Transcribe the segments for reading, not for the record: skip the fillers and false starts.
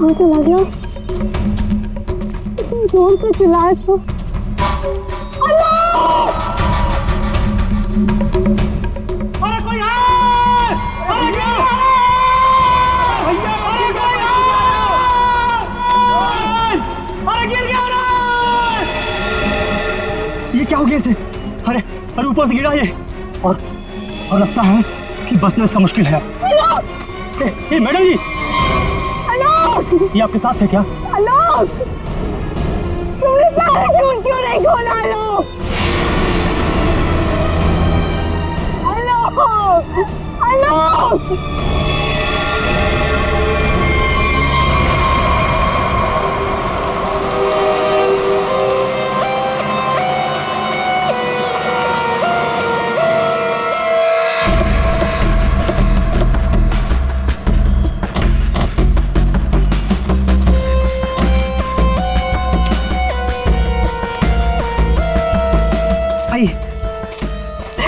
कहाँ चला गया? इतनी जोर से चिल्लाया तो। अरे कोई है? अरे क्या? भैया अरे कोई है? अरे गिर गया रे! ये क्या हो गया इसे? अरे अरे ऊपर से गिरा ये और लगता है कि बचना इसका मुश्किल है। ए मैडम जी, ये आपके साथ है क्या? आलोक, तुमने पैराशूट क्यों नहीं खोला? आलोक, आलोक,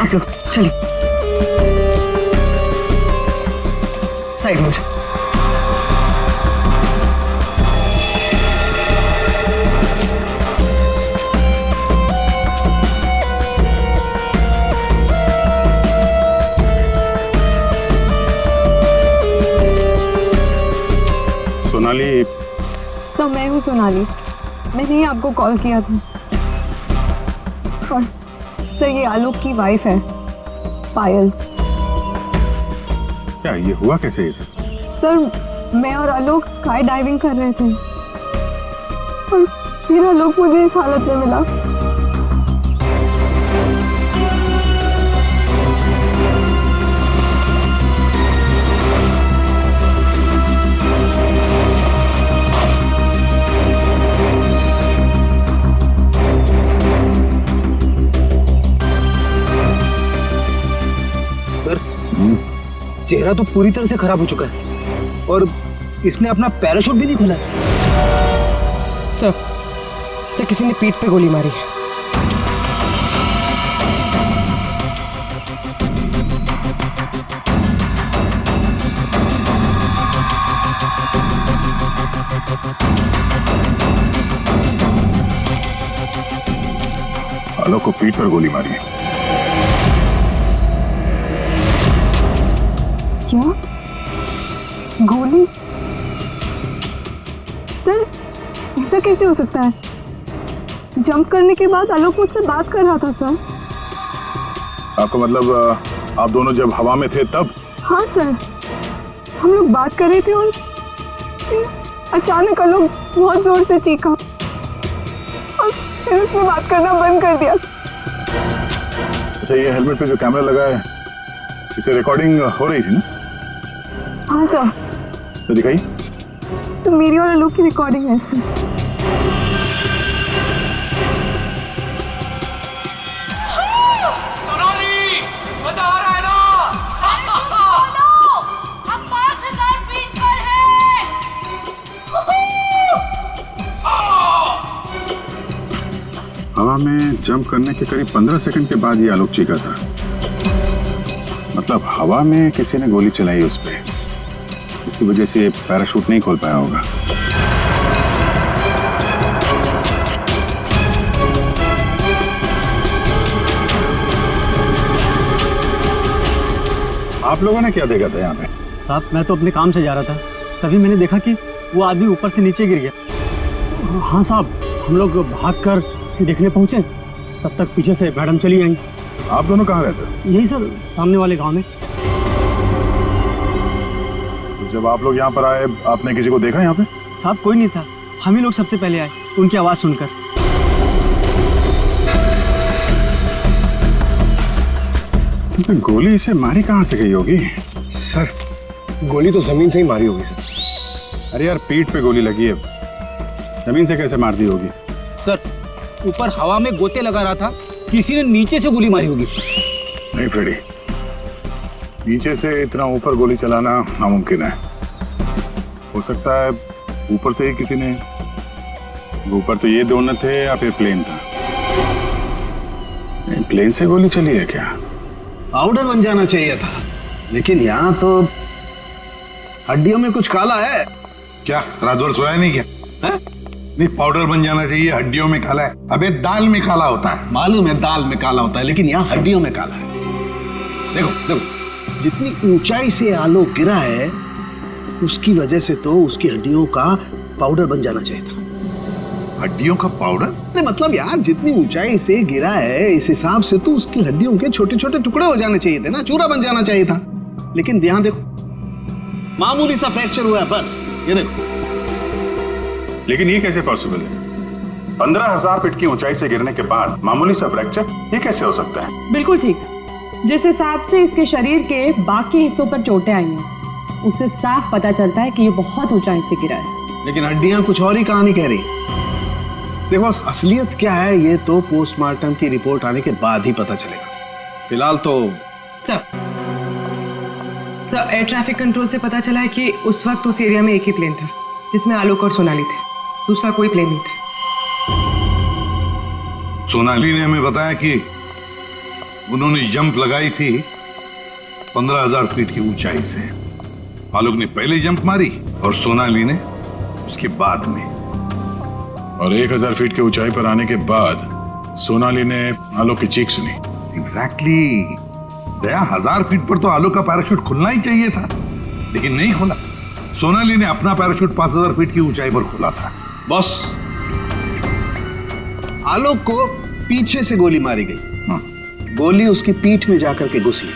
आप लोग चलिए साइड में। सोनाली, तो मैं हूँ सोनाली। मैंने ही आपको कॉल किया था। और सर ये आलोक की वाइफ है पायल। क्या ये हुआ कैसे ये सब? सर मैं और आलोक स्काई डाइविंग कर रहे थे और फिर आलोक मुझे इस हालत में मिला। चेहरा तो पूरी तरह से खराब हो चुका है और इसने अपना पैराशूट भी नहीं खोला। सर किसी ने पीठ पे गोली मारी है। आलोक को पीठ पर गोली मारी है। क्या? गोली? सर ऐसा कैसे हो सकता है? जंप करने के बाद आलोक मुझसे बात कर रहा था सर। आपका मतलब आप दोनों जब हवा में थे तब? हाँ सर, हम लोग बात कर रहे थे और फिर अचानक आलोक बहुत जोर से चीखा और फिर उसने बात करना बंद कर दिया। अच्छा, ये हेलमेट पे जो कैमरा लगा है इसे रिकॉर्डिंग हो रही थी ना? हाँ सर। तो दिखाई। तो मेरी और आलोक की रिकॉर्डिंग है सर। सोनाली, मजा आ रहा है ना? हम 5000 फीट पर हैं। हवा में जंप करने के करीब 15 सेकंड के बाद ये आलोक चीखा था। मतलब हवा में किसी ने गोली चलाई उस पे, इसकी वजह से पैराशूट नहीं खोल पाया होगा। आप लोगों ने क्या देखा था यहाँ पे? साहब मैं तो अपने काम से जा रहा था, तभी मैंने देखा कि वो आदमी ऊपर से नीचे गिर गया। हाँ साहब, हम लोग भागकर उसे देखने पहुंचे, तब तक पीछे से मैडम चली आई। आप दोनों कहाँ रहते? यही सर, सामने वाले गांव में। जब आप लोग यहाँ पर आए, आपने किसी को देखा यहाँ पे? साहब कोई नहीं था, हम ही लोग सबसे पहले आए उनकी आवाज सुनकर। तो गोली इसे मारी कहाँ से गई होगी? सर गोली तो जमीन से ही मारी होगी सर। अरे यार, पीठ पे गोली लगी है, जमीन से कैसे मार दी होगी? सर ऊपर हवा में गोते लगा रहा था, किसी ने नीचे से गोली मारी होगी। नहीं फ्रेडी, नीचे से इतना ऊपर गोली चलाना नामुमकिन है। हो सकता है ऊपर से ही किसी ने, ऊपर तो ये दोनों थे या फिर प्लेन था। प्लेन से गोली चली है क्या? पाउडर बन जाना चाहिए था, लेकिन यहाँ तो हड्डियों में कुछ काला है। क्या रात भर सोया नहीं क्या है? नहीं पाउडर बन जाना चाहिए, हड्डियों में काला है। अबे दाल में काला होता है। मालूम है दाल में काला होता है, लेकिन यहाँ हड्डियों में काला है। देखो देखो, जितनी ऊंचाई से आलोक गिरा है उसकी वजह से तो उसकी हड्डियों का पाउडर बन जाना चाहिए था। हड्डियों का पाउडर? अरे मतलब यार, जितनी ऊंचाई से गिरा है इस हिसाब से तो उसकी हड्डियों के छोटे छोटे टुकड़े हो जाने चाहिए थे ना, चूरा बन जाना चाहिए था। लेकिन यहाँ देखो, मामूली सा फ्रैक्चर हुआ है बस, ये देखो। लेकिन ये कैसे पॉसिबल है? 15,000 फीट की ऊंचाई से गिरने के बाद मामूली सा फ्रैक्चर, ये कैसे हो सकता है? बिल्कुल ठीक। जिस हिसाब से इसके शरीर के बाकी हिस्सों पर चोटें आई हैं, उससे साफ पता चलता है कि ये बहुत ऊंचाई से गिरा है। लेकिन हड्डियां कुछ और ही कहानी कह रही। देखो असलियत क्या है ये तो पोस्टमार्टम की रिपोर्ट आने के बाद ही पता चलेगा। फिलहाल तो सर एयर ट्रैफिक कंट्रोल से पता चला है कि उस वक्त उस एरिया में एक ही प्लेन था जिसमें आलोक और सोनाली थे, दूसरा कोई प्लेन नहीं था। सोनाली ने हमें बताया कि उन्होंने जंप लगाई थी 15,000 फीट की ऊंचाई से। आलोक ने पहले जंप मारी और सोनाली ने उसके बाद में। और 1,000 फीट की ऊंचाई पर आने के बाद सोनाली ने आलोक की चीख सुनी। एग्जैक्टली दया, 1,000 फीट पर तो आलोक का पैराशूट खुलना ही चाहिए था, लेकिन नहीं खुला। सोनाली ने अपना पैराशूट 5,000 फीट की ऊंचाई पर खोला था। बॉस, आलोक को पीछे से गोली मारी गई। गोली उसकी पीठ में जाकर के घुसी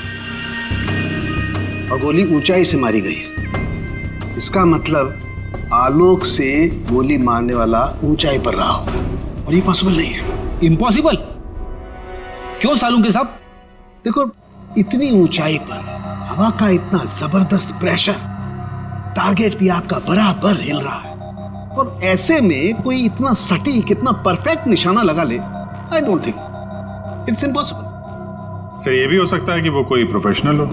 और गोली ऊंचाई से मारी गई है। इसका मतलब आलोक से गोली मारने वाला ऊंचाई पर रहा होगा, और ये पॉसिबल नहीं है। इम्पॉसिबल क्यों सालू के साहब? देखो, इतनी ऊंचाई पर हवा का इतना जबरदस्त प्रेशर, टारगेट भी आपका बराबर हिल रहा है, और ऐसे में कोई इतना सटीक, इतना परफेक्ट निशाना लगा ले, I don't think, it's impossible. Sir ये भी हो सकता है कि वो कोई प्रोफेशनल हो,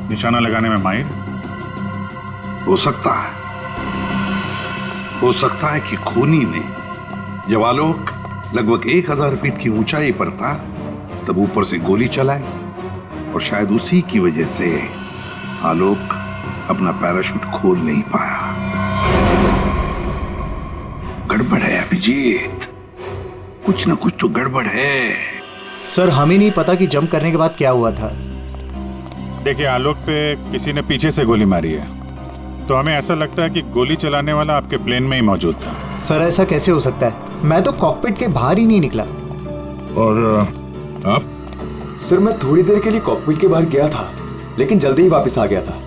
निशाना लगाने में माहिर। हो सकता है, हो सकता है कि खूनी ने जब आलोक लगभग 1,000 फीट की ऊंचाई पर था तब ऊपर से गोली चलाई, और शायद उसी की वजह से आलोक अपना पैराशूट खोल नहीं पाया। गड़बड़ है अभिजीत, कुछ ना कुछ तो गड़बड़ है। सर हमें नहीं पता कि जंप करने के बाद क्या हुआ था। देखिए, आलोक पे किसी ने पीछे से गोली मारी है, तो हमें ऐसा लगता है कि गोली चलाने वाला आपके प्लेन में ही मौजूद था। सर ऐसा कैसे हो सकता है? मैं तो कॉकपिट के बाहर ही नहीं निकला। और आप? सर मैं थोड़ी देर के लिए कॉकपिट के बाहर गया था, लेकिन जल्दी ही वापस आ गया था,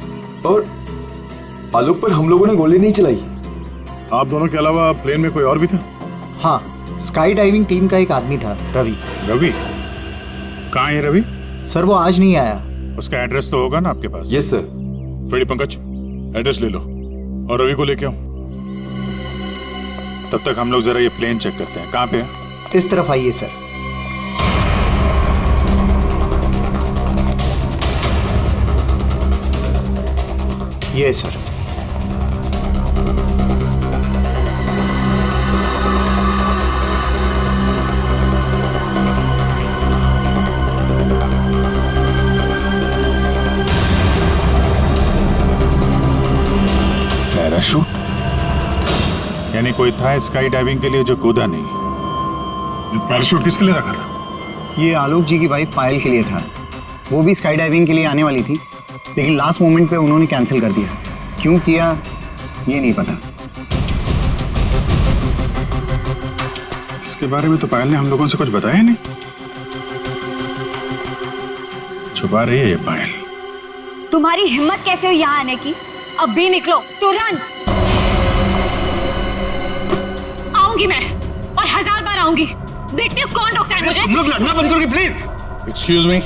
और आलोक पर हम लोगों ने गोली नहीं चलाई। आप दोनों के अलावा प्लेन में कोई और भी था? हाँ, स्काई डाइविंग टीम का एक आदमी था, रवि। रवि? कहाँ है रवि? सर वो आज नहीं आया। उसका एड्रेस तो होगा ना आपके पास? Yes sir. Freddy Pankaj, address ले लो और रवि को लेके आओ। तब तक हम लोग जरा ये प्लेन चेक करते हैं। कहाँ पे है? इस तरफ आइए सर। ये सर। पैराशूट? यानी कोई था स्काई डाइविंग के लिए जो कूदा नहीं। पैराशूट किसके लिए रखा था? ये आलोक जी की वाइफ पायल के लिए था। वो भी स्काई डाइविंग के लिए आने वाली थी, लेकिन लास्ट मोमेंट पे उन्होंने कैंसिल कर दिया। क्यों किया ये नहीं पता। इसके बारे में तो पायल ने हम लोगों से कुछ बताया नहीं। छुपा रही है ये पायल। तुम्हारी हिम्मत कैसे हुई यहाँ आने की? अब भी निकलो तुरंत। आऊंगी मैं, और 1000 बार आऊंगी। देखती हूँ कौन रोकता है मुझे। तुम लोग लड़ना बंद करोगे प्लीज? एक्सक्यूज मी,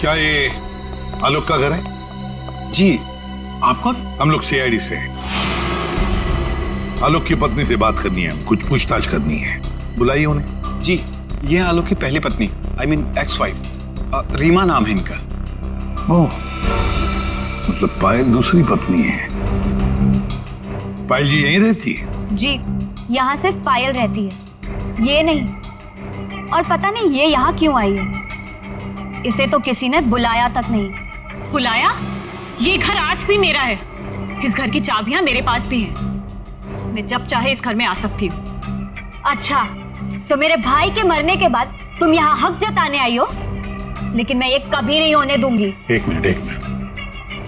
क्या ये आलोक का घर है? जी। आप कौन? हम लोग सीआईडी से। आलोक की पत्नी से बात करनी है, कुछ पूछताछ करनी है। बुलाइए उन्हें। जी, ये आलोक की पहली पत्नी, I mean ex wife, Reema नाम है इनका। ओह, मतलब पायल दूसरी पत्नी है। पायल जी यहीं रहती है? जी, यहाँ सिर्फ पायल रहती है, ये नहीं। और पता नहीं ये यहाँ क्यों आई है। इसे तो किसी ने बुलाया तक नहीं। बुलाया? ये घर आज भी मेरा है। इस घर की चाबियां मेरे पास भी हैं। मैं जब चाहे इस घर में आ सकती हूँ। अच्छा, तो मेरे भाई के मरने के बाद तुम यहाँ हक जताने आई हो, लेकिन मैं ये कभी नहीं होने दूंगी। एक मिनट।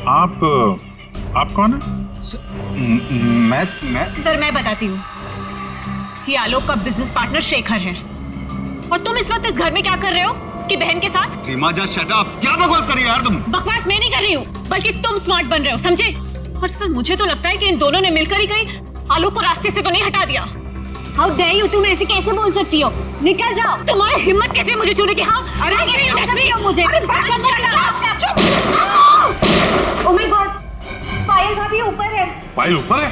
आप कौन है? मैं सर, मैं बताती हूँ कि आलोक का बिजनेस पार्टनर शेखर है। और तुम इस वक्त इस घर में क्या कर रहे हो उसकी बहन के साथ? सीमा, जस्ट शट अप। क्या बकवास कर रही हो यार तुम? बकवास मैं नहीं कर रही हूँ, बल्कि तुम स्मार्ट बन रहे हो, समझे? और सर, मुझे तो लगता है कि इन दोनों ने मिलकर ही कहीं आलोक को रास्ते से तो नहीं हटा दिया। हाउ डेयर यू, तुम ऐसे कैसे बोल सकती हो? निकल जाओ। तुम्हारी हिम्मत कैसे मुझे छूने की? हाँ, अरे मुझे। ओह माय गॉड, पायल भाभी ऊपर है। पायल ऊपर है?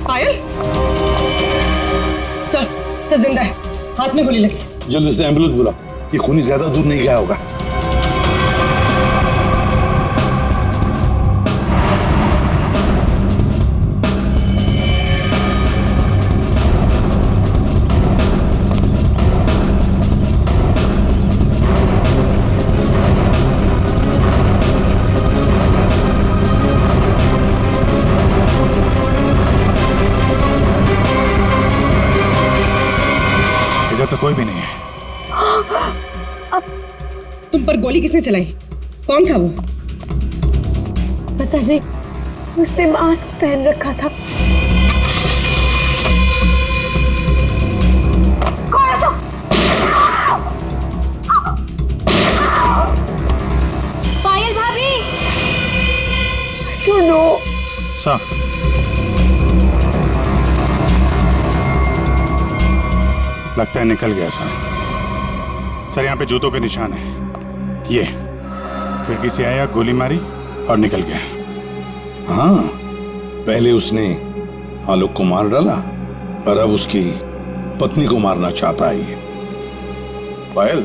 पायल? सर जिंदा है, हाथ में गोली लगी। जल्दी से एम्बुलेंस बुला। ये खूनी ज्यादा दूर नहीं गया होगा। इधर तो कोई भी नहीं है। तुम पर गोली किसने चलाई? कौन था वो? पता नहीं, उसने मास्क पहन रखा था। पायल भाभी। क्यों नो? सर, लगता है निकल गया सर। सर, यहाँ पे जूतों के निशान है। ये खिड़की से आया, गोली मारी और निकल गया। हाँ, पहले उसने आलोक को मार डाला और अब उसकी पत्नी को मारना चाहता है ये। पायल,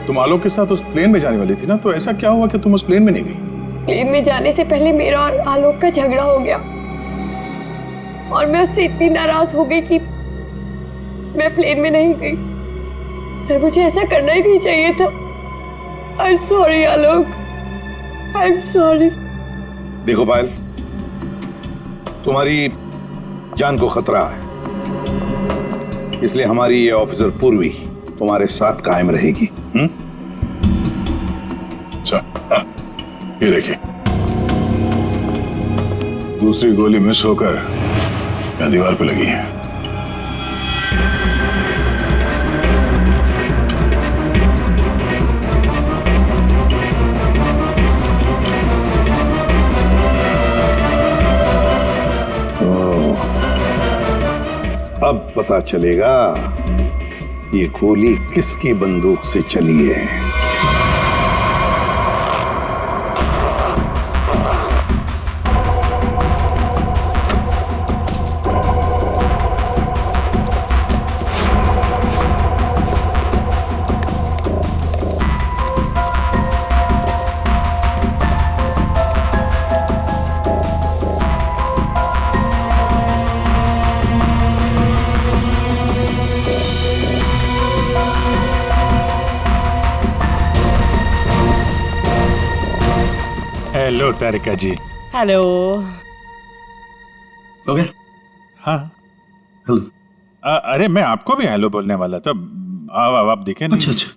तुम आलोक के साथ उस प्लेन में जाने वाली थी ना, तो ऐसा क्या हुआ कि तुम उस प्लेन में नहीं गई? प्लेन में जाने से पहले मेरा और आलोक का झगड़ा हो गया और मैं उससे इतनी नाराज हो गई कि मैं प्लेन में नहीं गई। सर, मुझे ऐसा करना ही नहीं चाहिए था। I am sorry Alok, I am sorry. देखो पायल, तुम्हारी जान को खतरा है, इसलिए हमारी ये ऑफिसर पूर्वी तुम्हारे साथ कायम रहेगी। अच्छा, ये देखिए, दूसरी गोली मिस होकर यहाँ दीवार पे लगी है। अब पता चलेगा ये गोली किसकी बंदूक से चली है। हेलो तारिका जी। हेलो। हो गया? हाँ। हेलो। अरे मैं आपको भी हेलो बोलने वाला था। आप दिखे नहीं। अच्छा।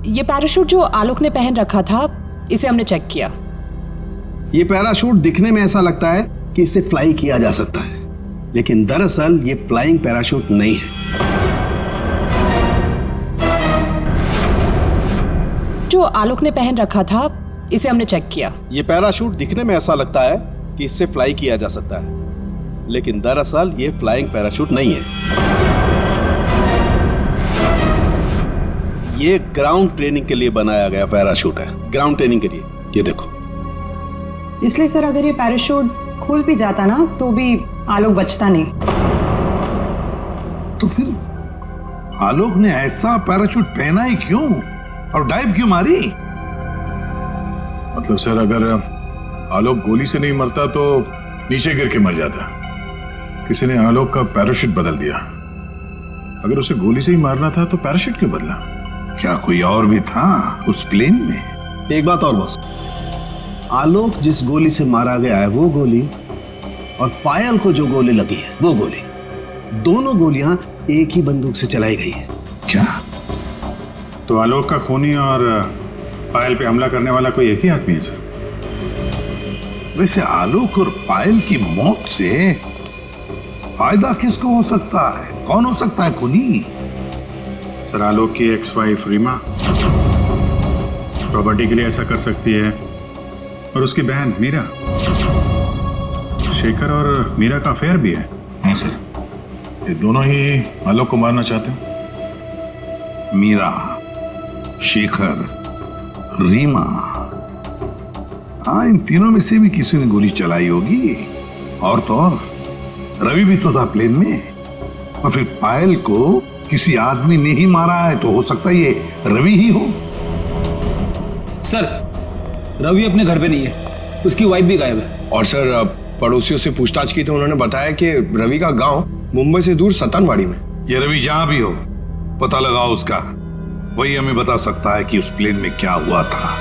ये पैराशूट जो आलोक ने पहन रखा था, इसे हमने चेक किया। ये पैराशूट दिखने में ऐसा लगता है कि इसे फ्लाई किया जा सकता है, लेकिन दरअसल ये फ्लाइंग पैराशूट नहीं है। जो आलोक ने पहन रखा था, इसे हमने चेक किया। ये पैराशूट दिखने में ऐसा लगता है कि इससे फ्लाई किया जा सकता है, लेकिन दरअसल ये फ्लाइंग पैराशूट नहीं है। ये ग्राउंड ट्रेनिंग के लिए बनाया गया पैराशूट है, ग्राउंड ट्रेनिंग के लिए। ये देखो। इसलिए सर, अगर ये पैराशूट खुल भी जाता ना, तो भी आलोक बचता नहीं। तो फिर आलोक ने ऐसा पैराशूट पहना ही क्यों और डाइव क्यों मारी? मतलब सर, अगर आलोक गोली से नहीं मरता तो नीचे गिर के मर जाता। किसी ने आलोक का पैराशूट बदल दिया। अगर उसे गोली से ही मारना था तो पैराशूट क्यों बदला? क्या कोई और भी था उस प्लेन में? एक बात और बस, आलोक जिस गोली से मारा गया है वो गोली और पायल को जो गोली लगी है वो गोली, दोनों गोलियां एक ही बंदूक से चलाई गई है। क्या? तो आलोक का खूनी और पायल पे हमला करने वाला कोई एक ही आदमी है सर? वैसे आलोक और पायल की मौत से फायदा किसको हो सकता है? कौन हो सकता है खूनी? सर, आलोक की एक्स वाइफ रीमा प्रॉपर्टी के लिए ऐसा कर सकती है, और उसकी बहन मीरा। शेखर और मीरा का अफेयर भी है। हाँ सर, ये दोनों ही आलोक को मारना चाहते हैं। मीरा, शेखर, रीमा, हाँ इन तीनों में से भी किसी ने गोली चलाई होगी। और तो और रवि भी तो था प्लेन में, और फिर पायल को किसी आदमी ने ही मारा है, तो हो सकता है ये रवि ही हो। सर, रवि अपने घर पे नहीं है, उसकी वाइफ भी गायब है। और सर पड़ोसियों से पूछताछ की तो उन्होंने बताया कि रवि का गांव मुंबई से दूर सतनवाड़ी में। ये रवि जहां भी हो पता लगाओ उसका, वही हमें बता सकता है कि उस प्लेन में क्या हुआ था।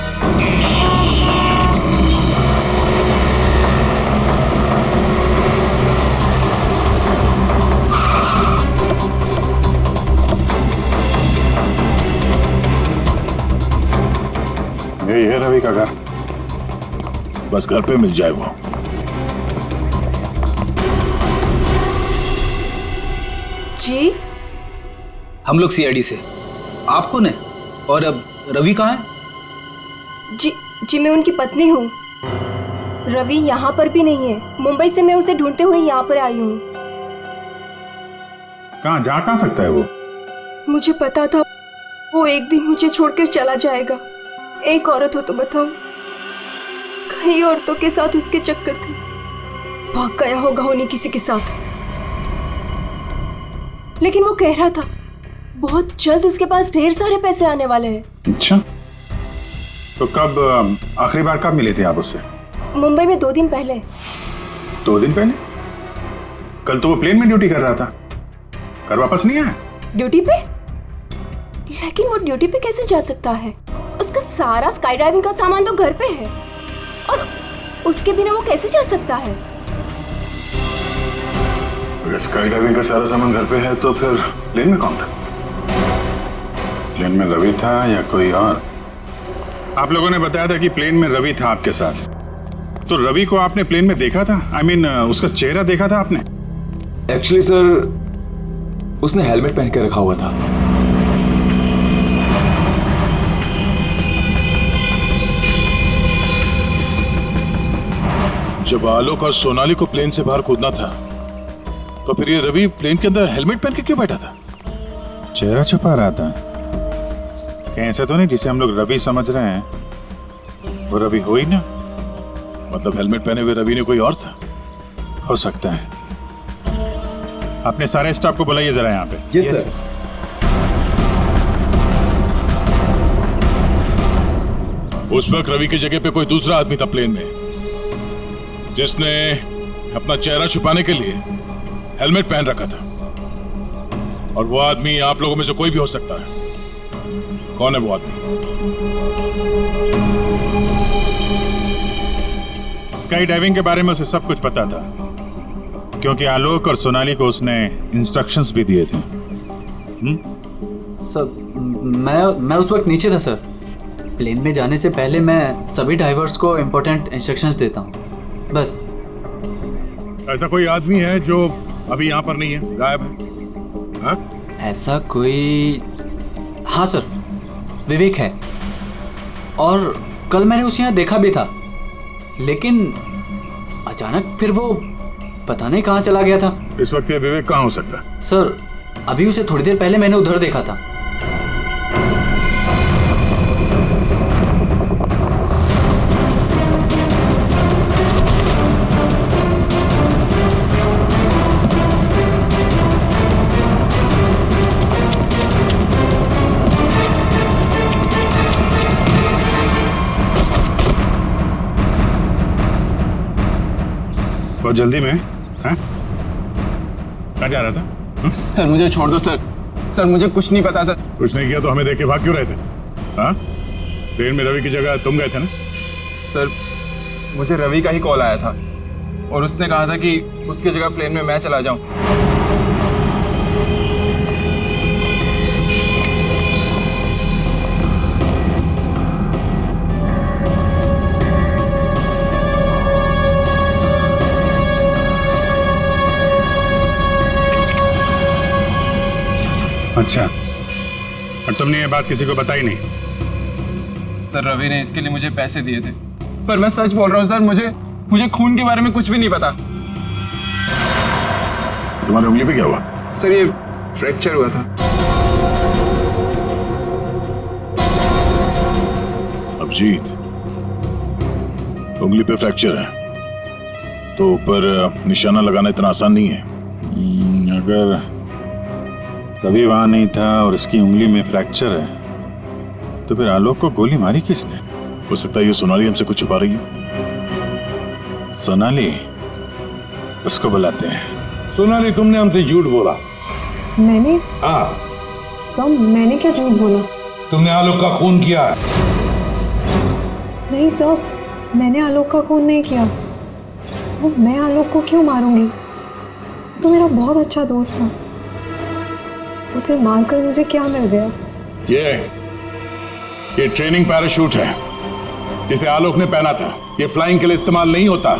यही है रवि का घर, बस घर पे मिल जाए वो। जी? हम लोग सीआईडी से। आप कौन है? और अब रवि कहाँ है? जी मैं उनकी पत्नी हूँ। रवि यहाँ पर भी नहीं है। मुंबई से मैं उसे ढूंढते हुए यहाँ पर आई हूँ। कहाँ सकता है वो? मुझे पता था वो एक दिन मुझे छोड़कर चला जाएगा। एक औरत हो तो बताओ, कई औरतों के साथ उसके चक्कर थे। भाग गया होगा उन्हीं किसी के साथ। लेकिन वो कह रहा था बहुत जल्द उसके पास ढेर सारे पैसे आने वाले हैं। अच्छा, तो कब आखिरी बार कब मिले थे आप उससे? मुंबई में 2 दिन पहले। 2 दिन पहले? कल तो वो प्लेन में ड्यूटी कर रहा था, घर वापस नहीं आया? ड्यूटी पे? लेकिन वो ड्यूटी पे कैसे जा सकता है? उसका सारा स्काई डाइविंग का सामान तो घर पे है, और उसके बिना वो कैसे जा सकता है? अगर स्काई डाइविंग का सारा सामान घर पे है तो फिर प्लेन में कौन था? प्लेन में रवि था या कोई और? आप लोगों ने बताया था कि प्लेन में रवि था आपके साथ, तो रवि को आपने प्लेन में देखा था? I mean, उसका चेहरा देखा था आपने? एक्चुअली सर, उसने हेलमेट पहन के रखा हुआ था। जब आलोक और सोनाली को प्लेन से बाहर कूदना था तो फिर ये रवि प्लेन के अंदर हेलमेट पहन के क्यों बैठा था? चेहरा छुपा रहा था कहीं? ऐसा तो नहीं जिसे हम लोग रवि समझ रहे हैं वो रवि हो ही ना? मतलब हेलमेट पहने हुए रवि ने कोई और था? हो सकता है। अपने सारे स्टाफ को बुलाइए जरा यहाँ पे। Yes sir. उस वक्त रवि की जगह पे कोई दूसरा आदमी था प्लेन में जिसने अपना चेहरा छुपाने के लिए हेलमेट पहन रखा था, और वो आदमी आप लोगों में से कोई भी हो सकता है। कौन है वो आदमी? स्काई डाइविंग के बारे में उसे सब कुछ पता था, क्योंकि आलोक और सोनाली को उसने इंस्ट्रक्शंस भी दिए थे। सर, मैं उस वक्त नीचे था सर। प्लेन में जाने से पहले मैं सभी डाइवर्स को इम्पोर्टेंट इंस्ट्रक्शंस देता हूँ, बस। ऐसा कोई आदमी है जो अभी यहाँ पर नहीं है, गायब है? हाँ? ऐसा कोई? हाँ सर, विवेक है, और कल मैंने उसे यहाँ देखा भी था, लेकिन अचानक फिर वो पता नहीं कहाँ चला गया था। इस वक्त ये विवेक कहाँ हो सकता है? सर, अभी उसे थोड़ी देर पहले मैंने उधर देखा था। बहुत जल्दी में हैं? कहाँ जा रहा था? सर मुझे छोड़ दो सर। सर मुझे कुछ नहीं पता सर। कुछ नहीं किया तो हमें देख के भाग क्यों रहे थे? हाँ? ट्रेन में रवि की जगह तुम गए थे ना? सर मुझे रवि का ही कॉल आया था और उसने कहा था कि उसकी जगह प्लेन में मैं चला जाऊं। अच्छा, और तुमने ये बात किसी को बताई नहीं? सर रवि ने इसके लिए मुझे पैसे दिए थे, पर मैं सच बोल रहा हूँ सर, मुझे खून के बारे में कुछ भी नहीं पता। तुम्हारी उंगली पे क्या हुआ? सर ये फ्रैक्चर हुआ था। अभिजीत, उंगली पे फ्रैक्चर है तो ऊपर निशाना लगाना इतना आसान नहीं है। अगर कभी वहां नहीं था और इसकी उंगली में फ्रैक्चर है तो फिर आलोक को गोली मारी किसने? हो सकता है ये सोनाली हमसे कुछ छुपा रही है। सोनाली, उसको बुलाते हैं। सोनाली, तुमने हमसे झूठ बोला। मैंने? हाँ। सर मैंने क्या झूठ बोला? तुमने आलोक का खून किया है। नहीं सर, मैंने आलोक का खून नहीं किया। सर मैं आलोक को क्यों मारूंगी? तो मेरा बहुत अच्छा दोस्त था, उसे मारकर मुझे क्या मिल गया? ये ट्रेनिंग पैराशूट है जिसे आलोक ने पहना था। ये फ्लाइंग के लिए इस्तेमाल नहीं होता।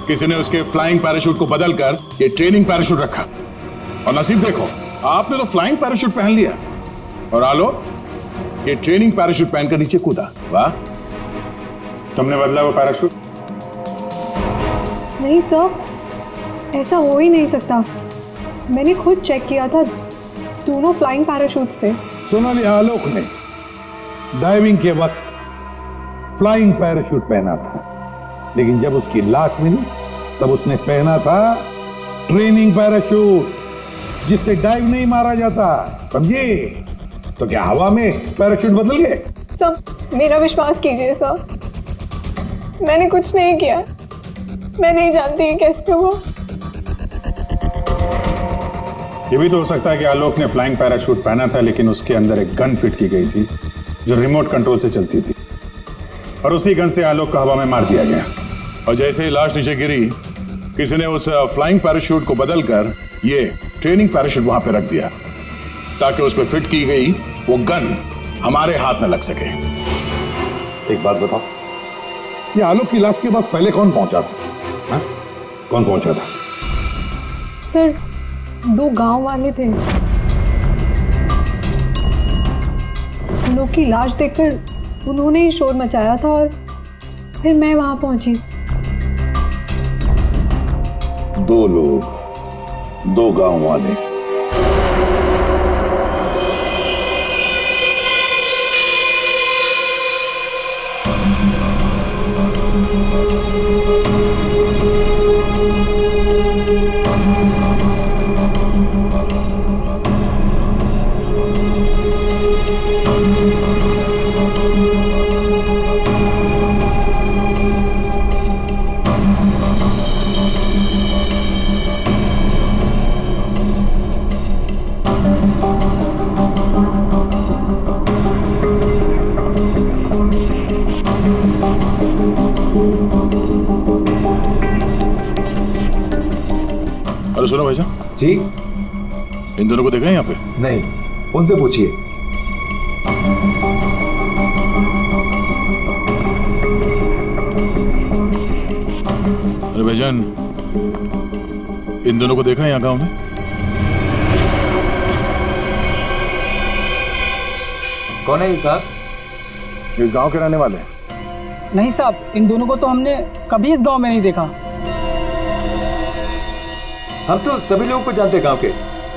किसी ने उसके फ्लाइंग पैराशूट को बदलकर ये ट्रेनिंग पैराशूट रखा और नसीब देखो, आपने तो फ्लाइंग पैराशूट पहन लिया और आलोक ये ट्रेनिंग पैराशूट पहनकर नीचे कूदा। वाह, तुमने बदला वो पैराशूट? नहीं सर, ऐसा हो ही नहीं सकता। मैंने खुद चेक किया था, दोनों फ्लाइंग पैराशूट्स थे। सोनाली, आलोक ने डाइविंग के वक्त फ्लाइंग पैराशूट पहना था, लेकिन जब उसकी लाश मिली तब उसने पहना था ट्रेनिंग पैराशूट जिससे डाइव नहीं मारा जाता। समझे? तो क्या हवा में पैराशूट बदल गए? सर मेरा विश्वास कीजिए सर, मैंने कुछ नहीं किया। मैं नहीं जानती ये कैसे हुआ। ये भी तो हो सकता है कि आलोक ने फ्लाइंग पैराशूट पहना था लेकिन उसके अंदर एक गन फिट की गई थी जो रिमोट कंट्रोल से चलती थी और उसी गन से आलोक को हवा में मार दिया गया। और जैसे ही लाश नीचे गिरी, किसी ने उस फ्लाइंग पैराशूट को बदलकर ये ट्रेनिंग पैराशूट वहां पे रख दिया ताकि उस पर फिट की गई वो गन हमारे हाथ में लग सके। एक बात बताओ, ये आलोक की लाश के पास पहले कौन पहुंचा था? हा? कौन पहुंचा था? सर 2 गांव वाले थे। आलोक की लाश देखकर उन्होंने ही शोर मचाया था और फिर मैं वहां पहुंची। 2 लोग, 2 गांव वाले। अरे सुनो भाई साहब जी, इन दोनों को देखा है यहाँ पे? नहीं, उनसे पूछिए। अरे भाईजान, इन दोनों को देखा है यहाँ गांव में? कौन है ये साहब? ये गांव के रहने वाले हैं। नहीं साहब, इन दोनों को तो हमने कभी इस गांव में नहीं देखा। हम तो सभी लोगों को जानते हैं गांव के,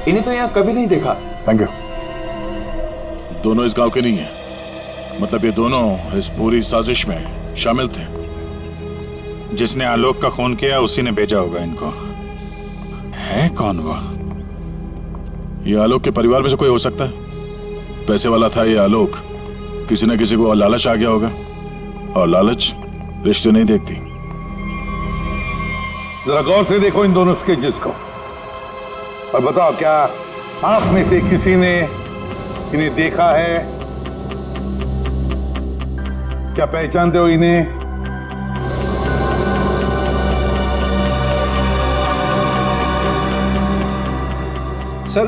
इन्हें तो यहाँ कभी नहीं देखा। Thank you. दोनों इस गांव के नहीं हैं, मतलब ये दोनों इस पूरी साजिश में शामिल थे। जिसने आलोक का खून किया उसी ने भेजा होगा इनको। है कौन वो? ये आलोक के परिवार में से कोई हो सकता है। पैसे वाला था ये आलोक, किसी न किसी को लालच आ गया होगा और लालच रिश्ते नहीं देखती। जरा गौर से देखो इन दोनों स्केचेस को और बताओ, क्या आप में से किसी ने इन्हें देखा है? क्या पहचानते हो इन्हें? सर,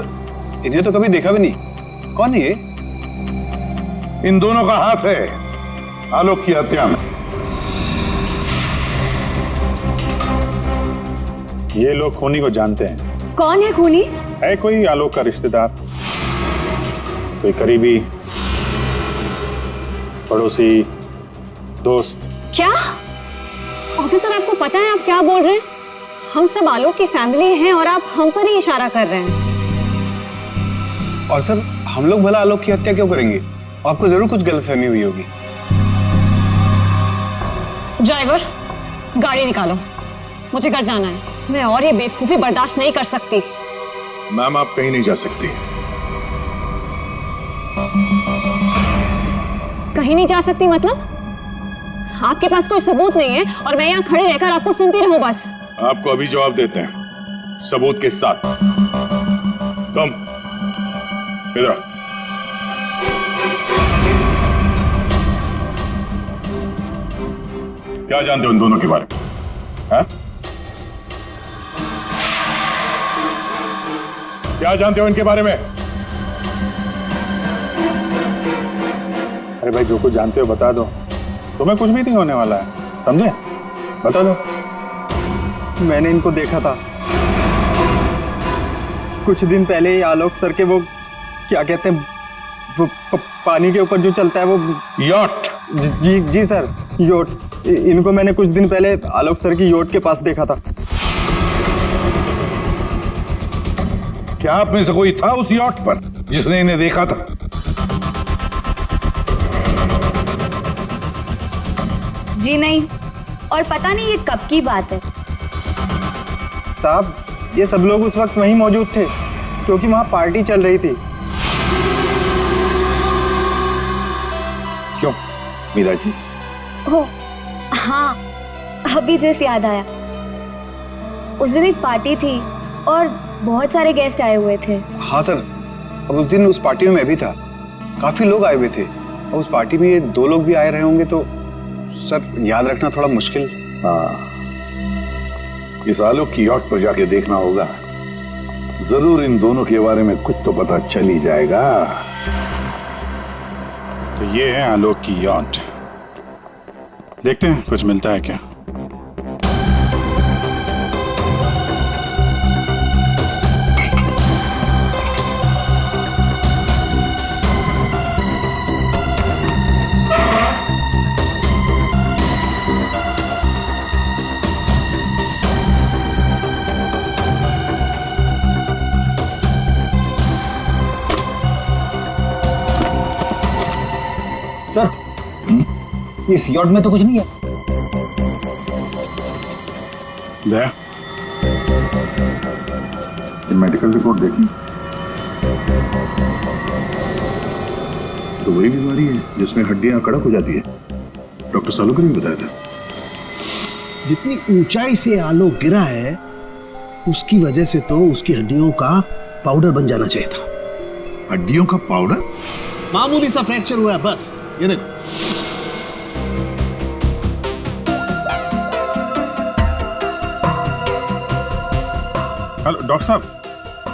इन्हें तो कभी देखा भी नहीं। कौन है ये? इन दोनों का हाथ है आलोक की हत्या में। ये लोग खूनी को जानते हैं। कौन है खूनी? है कोई आलोक का रिश्तेदार, कोई करीबी, पड़ोसी, दोस्त। क्या ऑफिसर, आपको पता है आप क्या बोल रहे हैं? हम सब आलोक की फैमिली हैं और आप हम पर ही इशारा कर रहे हैं। और सर, हम लोग भला आलोक की हत्या क्यों करेंगे? आपको जरूर कुछ गलतफहमी हुई होगी। ड्राइवर, गाड़ी निकालो, मुझे घर जाना है। मैं और ये बेवकूफी बर्दाश्त नहीं कर सकती। मैम, आप कहीं नहीं जा सकती। कहीं नहीं जा सकती मतलब? आपके पास कोई सबूत नहीं है और मैं यहाँ खड़े रहकर आपको सुनती रहूं बस? आपको अभी जवाब देते हैं, सबूत के साथ। कम इधर। क्या जानते हो इन दोनों के बारे में? हाँ? क्या जानते हो इनके बारे में? अरे भाई, जो कुछ जानते हो बता दो, तुम्हें कुछ भी नहीं होने वाला है, समझे? बता दो। मैंने इनको देखा था कुछ दिन पहले ही। आलोक सर के वो क्या कहते हैं, वो पानी के ऊपर जो चलता है वो यॉट। जी जी सर, योट। इनको मैंने कुछ दिन पहले आलोक सर की योट के पास देखा था। क्या आप में से कोई था उस यॉट पर जिसने इन्हें देखा था? जी नहीं, और पता नहीं ये कब की बात है। साहब, ये सब लोग उस वक्त वहीं मौजूद थे क्योंकि वहां पार्टी चल रही थी। क्यों मीरा जी? ओह हाँ, अभी जस्ट याद आया। उस दिन एक पार्टी थी और बहुत सारे गेस्ट आए हुए थे। हाँ सर, अब उस दिन उस पार्टी में मैं भी था। काफी लोग आए हुए थे और उस पार्टी में ये 2 लोग भी आए रहे होंगे, तो सर याद रखना थोड़ा मुश्किल। हाँ, इस आलोक की यॉट पर जाके देखना होगा। जरूर इन दोनों के बारे में कुछ तो पता चल ही जाएगा। तो ये है आलोक की यॉट। देखते हैं कुछ मिलता है क्या। सर, इस यॉट में तो कुछ नहीं है। दया, ये मेडिकल रिपोर्ट देखी तो वही बीमारी है जिसमें हड्डियां कड़क हो जाती है। डॉक्टर सालुकर ने बताया था। जितनी ऊंचाई से आलोक गिरा है उसकी वजह से तो उसकी हड्डियों का पाउडर बन जाना चाहिए था। हड्डियों का पाउडर? मामूली सा फ्रैक्चर हुआ है बस। ये देखो। हेलो डॉक्टर साहब,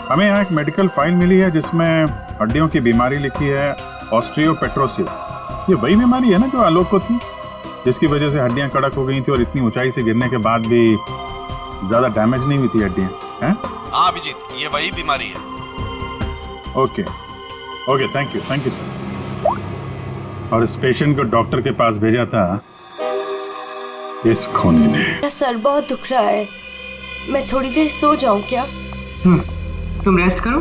हमें यहाँ एक मेडिकल फाइल मिली है जिसमें हड्डियों की बीमारी लिखी है, ऑस्टियोपेट्रोसिस। ये वही बीमारी है ना जो आलोक को थी, जिसकी वजह से हड्डियां कड़क हो गई थी और इतनी ऊंचाई से गिरने के बाद भी ज्यादा डैमेज नहीं हुई थी हड्डियां, हैं? हाँ अभिजीत, ये वही बीमारी है। Okay okay, thank you sir. और इस पेशेंट को डॉक्टर के पास भेजा था इस खूनी ने। मेरा सर बहुत दुख रहा है, मैं थोड़ी देर सो जाऊं क्या? तुम रेस्ट करो,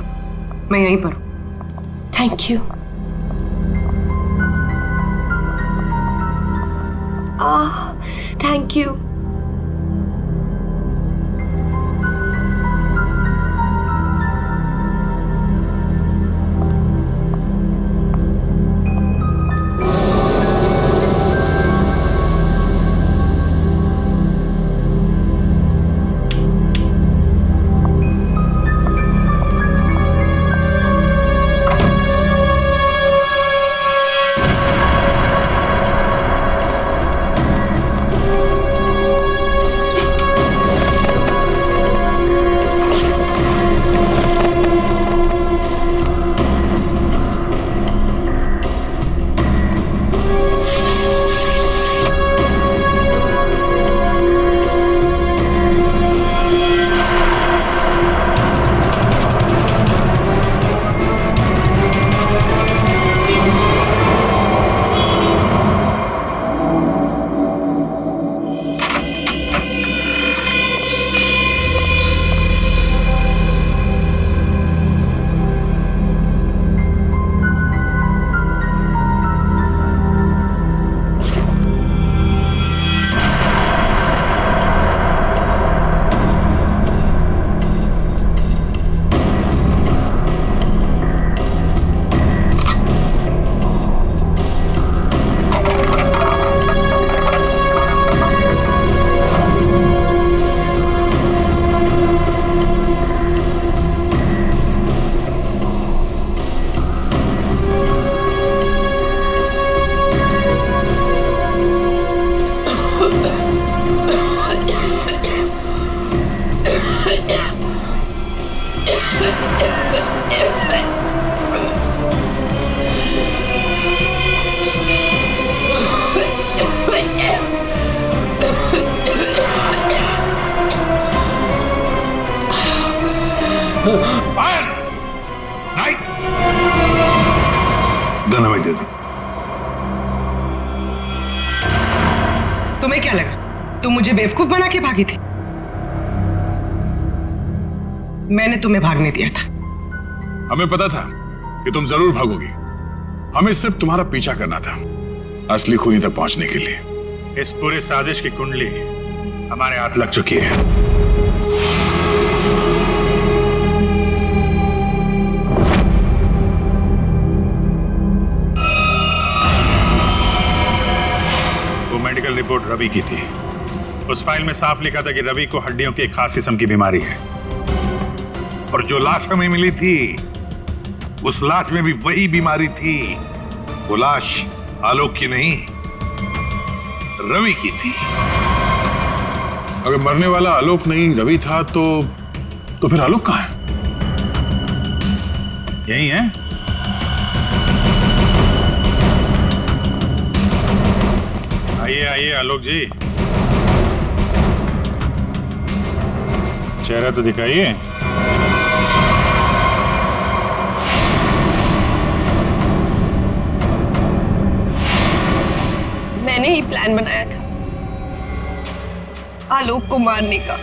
मैं यहीं पर हूं। Thank you. Thank you. Fire! Right! Gun हमें दे दो। तुम्हें क्या लगा तुम मुझे बेवकूफ बना के भागी थी? मैंने तुम्हें भागने दिया था। हमें पता था कि तुम जरूर भागोगी। हमें सिर्फ तुम्हारा पीछा करना था असली खूनी तक पहुंचने के लिए। इस पूरी साजिश की कुंडली हमारे हाथ लग चुकी है। वो मेडिकल रिपोर्ट रवि की थी। उस फाइल में साफ लिखा था कि रवि को हड्डियों की एक खास किस्म की बीमारी है। और जो लाश हमें मिली थी उस लाश में भी वही बीमारी थी। वो लाश आलोक की नहीं, रवि की थी। अगर मरने वाला आलोक नहीं रवि था तो फिर आलोक कहाँ है? यही है? आइए आइए आलोक जी, चेहरा तो दिखाइए। मैंने ही प्लान बनाया था आलोक को मारने का,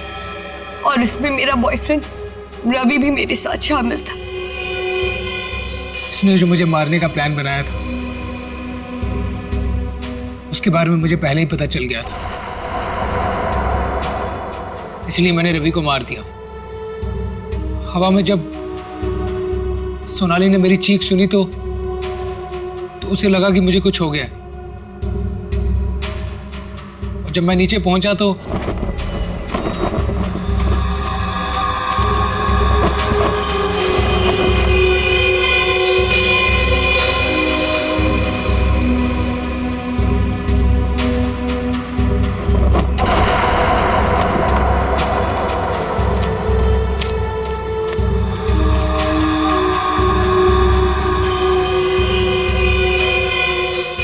और इसमें मेरा बॉयफ्रेंड रवि भी मेरे साथ शामिल था। इसने जो मुझे मारने का प्लान बनाया था उसके बारे में मुझे पहले ही पता चल गया था, इसलिए मैंने रवि को मार दिया। हवा में जब सोनाली ने मेरी चीख सुनी तो उसे लगा कि मुझे कुछ हो गया। और जब मैं नीचे पहुंचा तो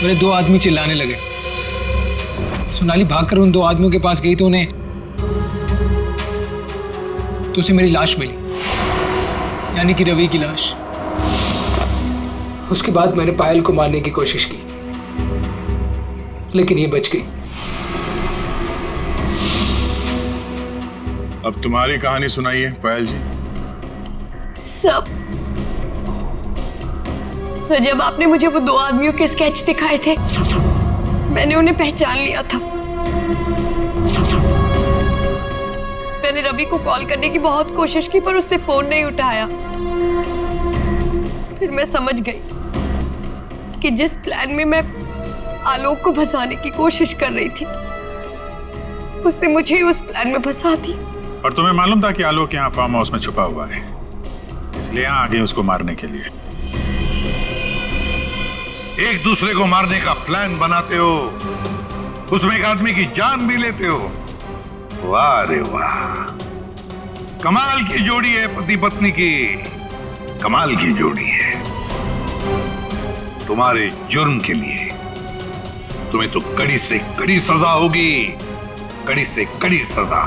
मेरे दो आदमी चिल्लाने लगे। सोनाली भागकर उन दो आदमियों के पास गई तो उसे मेरी लाश मिली, यानी कि रवि की लाश। उसके बाद मैंने पायल को मारने की कोशिश की, लेकिन ये बच गई। अब तुम्हारी कहानी सुनाइए पायल जी। सर, जब आपने मुझे वो दो आदमियों के स्केच दिखाए थे मैंने उन्हें पहचान लिया था। मैंने रवि को कॉल करने की बहुत कोशिश की पर उसने फोन नहीं उठाया। फिर मैं समझ गई कि जिस प्लान में मैं आलोक को फंसाने की कोशिश कर रही थी उसने मुझे उस प्लान में फंसा दी। और तुम्हें मालूम था कि आलोक यहाँ फार्म हाउस में छुपा हुआ है, इसलिए यहाँ आ गई उसको मारने के लिए। एक दूसरे को मारने का प्लान बनाते हो, उसमें एक आदमी की जान भी लेते हो। वाह रे वाह, कमाल की जोड़ी है पति पत्नी की, कमाल की जोड़ी है। तुम्हारे जुर्म के लिए तुम्हें तो कड़ी से कड़ी सजा होगी, कड़ी से कड़ी सजा।